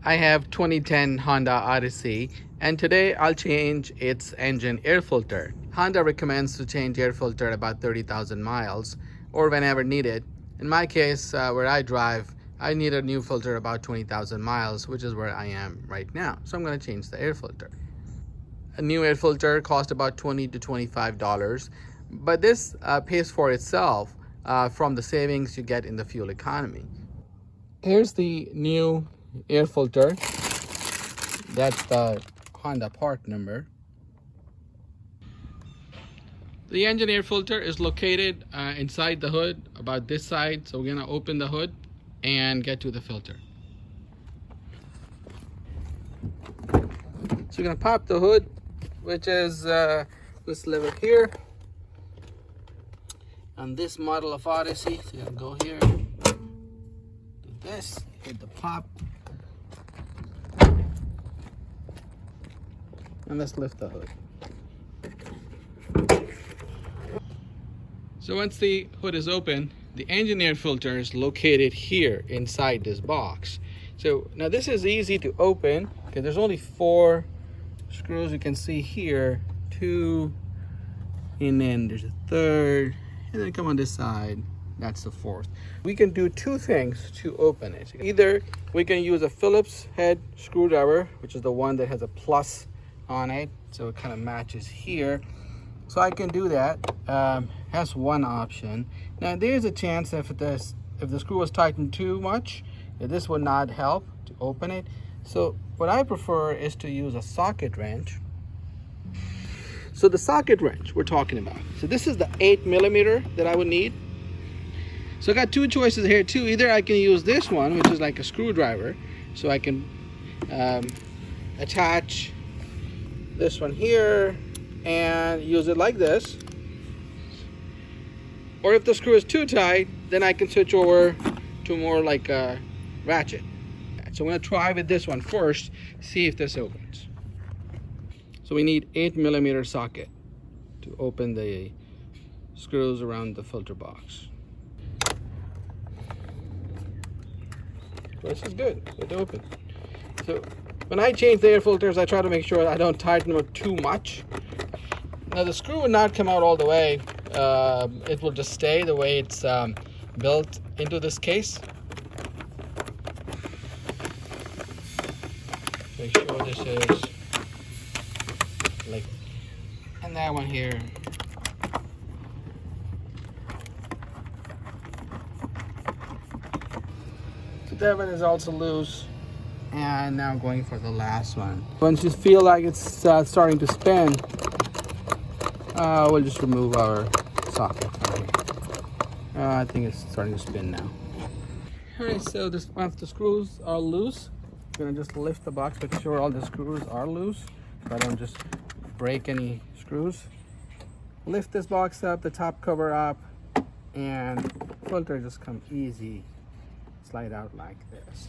I have 2010 Honda Odyssey, and today I'll change its engine air filter. Honda recommends to change air filter about 30,000 miles or whenever needed. In my case, where I drive, I need a new filter about 20,000 miles, which is where I am right now. So I'm going to change the air filter. A new air filter costs about $20 to $25, but this pays for itself from the savings you get in the fuel economy. Here's the new air filter. That's the Honda part number. The engine air filter is located inside the hood, about this side. So we're gonna open the hood and get to the filter. So we're gonna pop the hood, which is this lever here. On this model of Odyssey, so you're gonna go here, do this, hit the pop, and let's lift the hood. So once the hood is open, the engine air filter is located here inside this box. So now this is easy to open because there's only 4 screws you can see here, 2, and then there's a 3rd, and then come on this side, that's the 4th. We can do 2 things to open it. Either we can use a Phillips head screwdriver, which is the one that has a plus on it, so it kind of matches here. So I can do that. That's one option. Now there's a chance if the screw was tightened too much, this would not help to open it. So what I prefer is to use a socket wrench. So the socket wrench we're talking about. So this is the 8mm that I would need. So I got 2 choices here too. Either I can use this one, which is like a screwdriver, so I can attach this one here and use it like this. Or if the screw is too tight, then I can switch over to more like a ratchet. So I'm going to try with this one first, see if this opens. So we need 8mm socket to open the screws around the filter box. This is good, it open. So when I change the air filters, I try to make sure I don't tighten them too much. Now the screw will not come out all the way. It will just stay the way it's built into this case. Make sure this is like, and that one here. So that one is also loose. And now going for the last one. Once you feel like it's starting to spin, we'll just remove our socket. I think it's starting to spin now. Alright, so this once the screws are loose, I'm gonna just lift the box, make sure all the screws are loose, so I don't just break any screws. Lift this box up, the top cover up, and filter just come easy, slide out like this.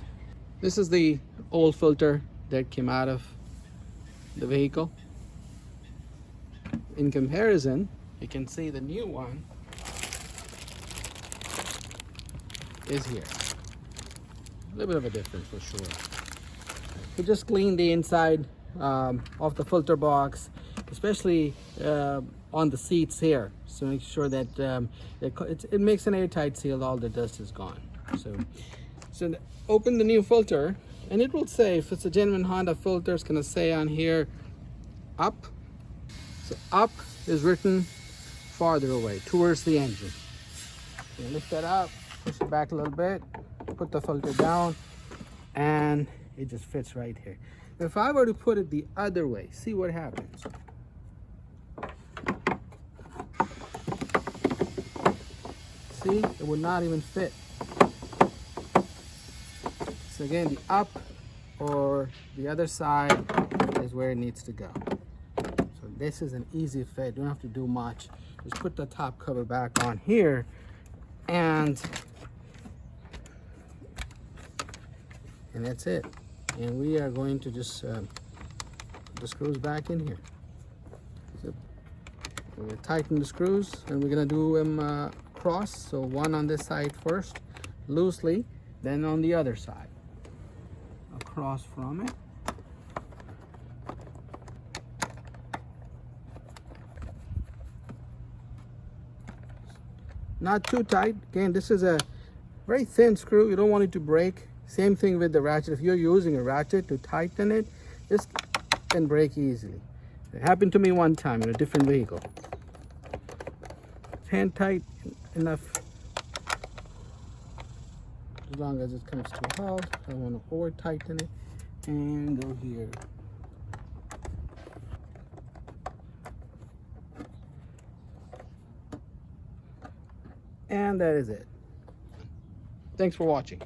This is the old filter that came out of the vehicle. In comparison, you can see the new one is here. A little bit of a difference for sure. We just clean the inside of the filter box, especially on the seats here. So make sure that it makes an airtight seal, all the dust is gone. So open the new filter, and it will say, if it's a genuine Honda filter, it's going to say on here, up. So up is written farther away, towards the engine. So lift that up, push it back a little bit, put the filter down, and it just fits right here. If I were to put it the other way, see what happens. See, it would not even fit. So again, the up or the other side is where it needs to go. So this is an easy fit. You don't have to do much. Just put the top cover back on here, and that's it. And we are going to just put the screws back in here. So we're going to tighten the screws, and we're going to do them cross. So one on this side first, loosely, then on the other side. Across. across from it. Not too tight. Again, this is a very thin screw. You don't want it to break. Same thing with the ratchet. If you're using a ratchet to tighten it, this can break easily. It happened to me one time in a different vehicle. Hand tight enough, as long as it comes to a halt. I don't want to over tighten it. And go here. And that is it. Thanks for watching.